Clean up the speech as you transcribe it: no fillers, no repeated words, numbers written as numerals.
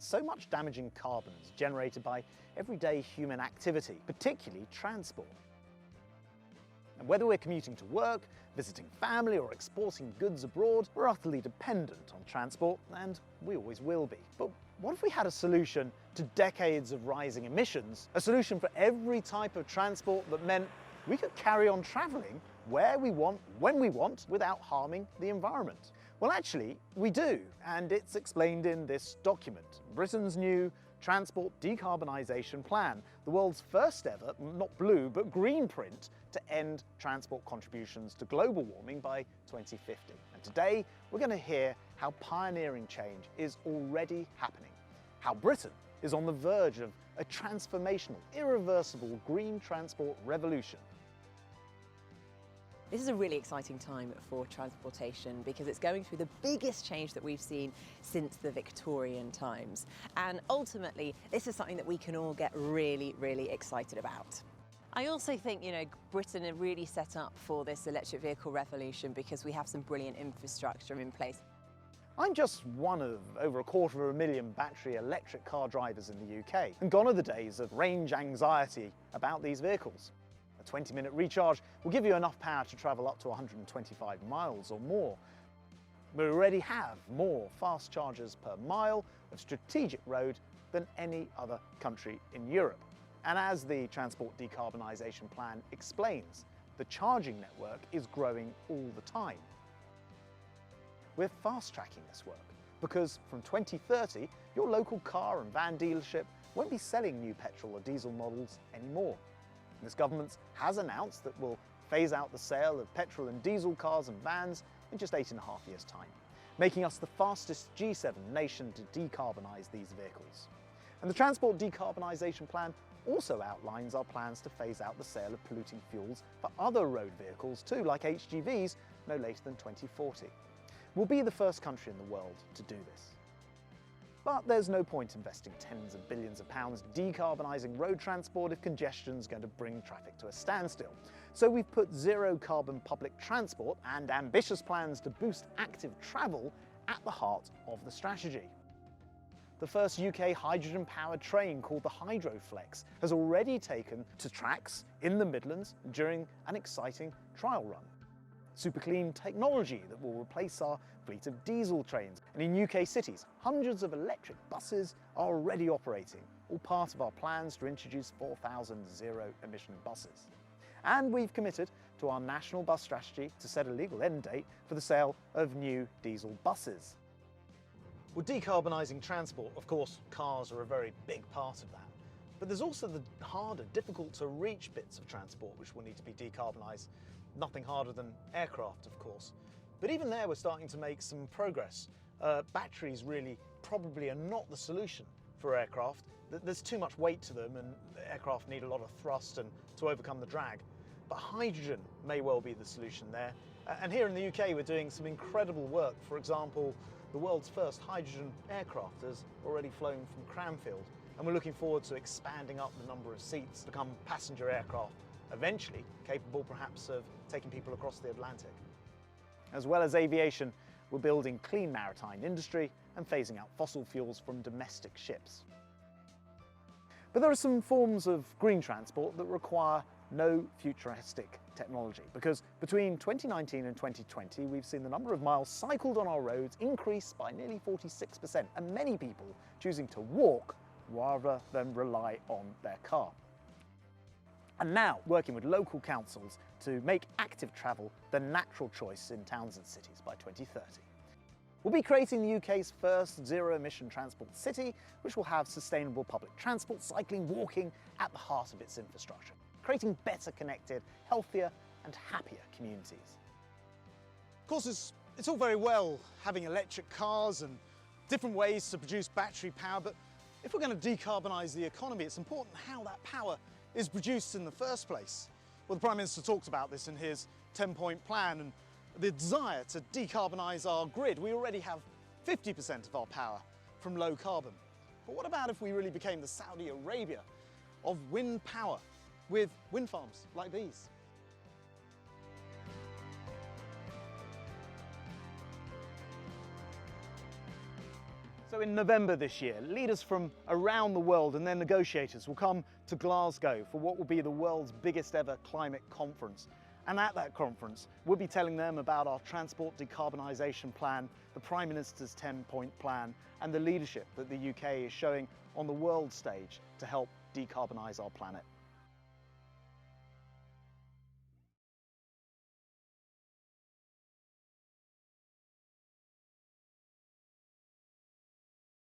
So much damaging carbon is generated by everyday human activity, particularly transport. And whether we're commuting to work, visiting family, or exporting goods abroad, we're utterly dependent on transport, and we always will be. But what if we had a solution to decades of rising emissions? A solution for every type of transport that meant we could carry on travelling where we want, when we want, without harming the environment? Well, actually, we do, and it's explained in this document, Britain's new Transport Decarbonisation Plan, the world's first ever, not blue, but green print to end transport contributions to global warming by 2050. And today, we're going to hear how pioneering change is already happening, how Britain is on the verge of a transformational, irreversible green transport revolution. This is a really exciting time for transportation because it's going through the biggest change that we've seen since the Victorian times. And ultimately, this is something that we can all get really, really excited about. I also think, Britain are really set up for this electric vehicle revolution because we have some brilliant infrastructure in place. I'm just one of over 250,000 battery electric car drivers in the UK, and gone are the days of range anxiety about these vehicles. A 20-minute recharge will give you enough power to travel up to 125 miles or more. We already have more fast chargers per mile of strategic road than any other country in Europe. And as the Transport Decarbonisation Plan explains, the charging network is growing all the time. We're fast-tracking this work because from 2030, your local car and van dealership won't be selling new petrol or diesel models anymore. This government has announced that we'll phase out the sale of petrol and diesel cars and vans in just 8.5 years' time, making us the fastest G7 nation to decarbonise these vehicles. And the Transport Decarbonisation Plan also outlines our plans to phase out the sale of polluting fuels for other road vehicles too, like HGVs, no later than 2040. We'll be the first country in the world to do this. But there's no point investing tens of billions of pounds decarbonising road transport if congestion's going to bring traffic to a standstill. So we've put zero carbon public transport and ambitious plans to boost active travel at the heart of the strategy. The first UK hydrogen-powered train, called the Hydroflex, has already taken to tracks in the Midlands during an exciting trial run. Super clean technology that will replace our fleet of diesel trains. And in UK cities, hundreds of electric buses are already operating, all part of our plans to introduce 4,000 zero-emission buses. And we've committed to our national bus strategy to set a legal end date for the sale of new diesel buses. Well, decarbonising transport, of course, cars are a very big part of that. But there's also the harder, difficult to reach bits of transport which will need to be decarbonised. Nothing harder than aircraft, of course. But even there, we're starting to make some progress. Batteries really probably are not the solution for aircraft. There's too much weight to them, and aircraft need a lot of thrust and to overcome the drag. But hydrogen may well be the solution there. And here in the UK, we're doing some incredible work. For example, the world's first hydrogen aircraft has already flown from Cranfield, and we're looking forward to expanding up the number of seats to become passenger aircraft, eventually capable perhaps of taking people across the Atlantic. As well as aviation, we're building clean maritime industry and phasing out fossil fuels from domestic ships. But there are some forms of green transport that require no futuristic technology, because between 2019 and 2020 we've seen the number of miles cycled on our roads increase by nearly 46%, and many people choosing to walk rather than rely on their car. And now working with local councils to make active travel the natural choice in towns and cities by 2030. We'll be creating the UK's first zero-emission transport city, which will have sustainable public transport, cycling, walking at the heart of its infrastructure, creating better connected, healthier and happier communities. Of course, it's all very well having electric cars and different ways to produce battery power, but if we're going to decarbonise the economy, it's important how that power is produced in the first place. Well, the Prime Minister talked about this in his 10-point plan and the desire to decarbonise our grid. We already have 50% of our power from low carbon. But what about if we really became the Saudi Arabia of wind power with wind farms like these? So So in November this year, leaders from around the world and their negotiators will come to Glasgow for what will be the world's biggest ever climate conference. And at that conference, we'll be telling them about our transport decarbonisation plan, the Prime Minister's 10-point plan, and the leadership that the UK is showing on the world stage to help decarbonise our planet.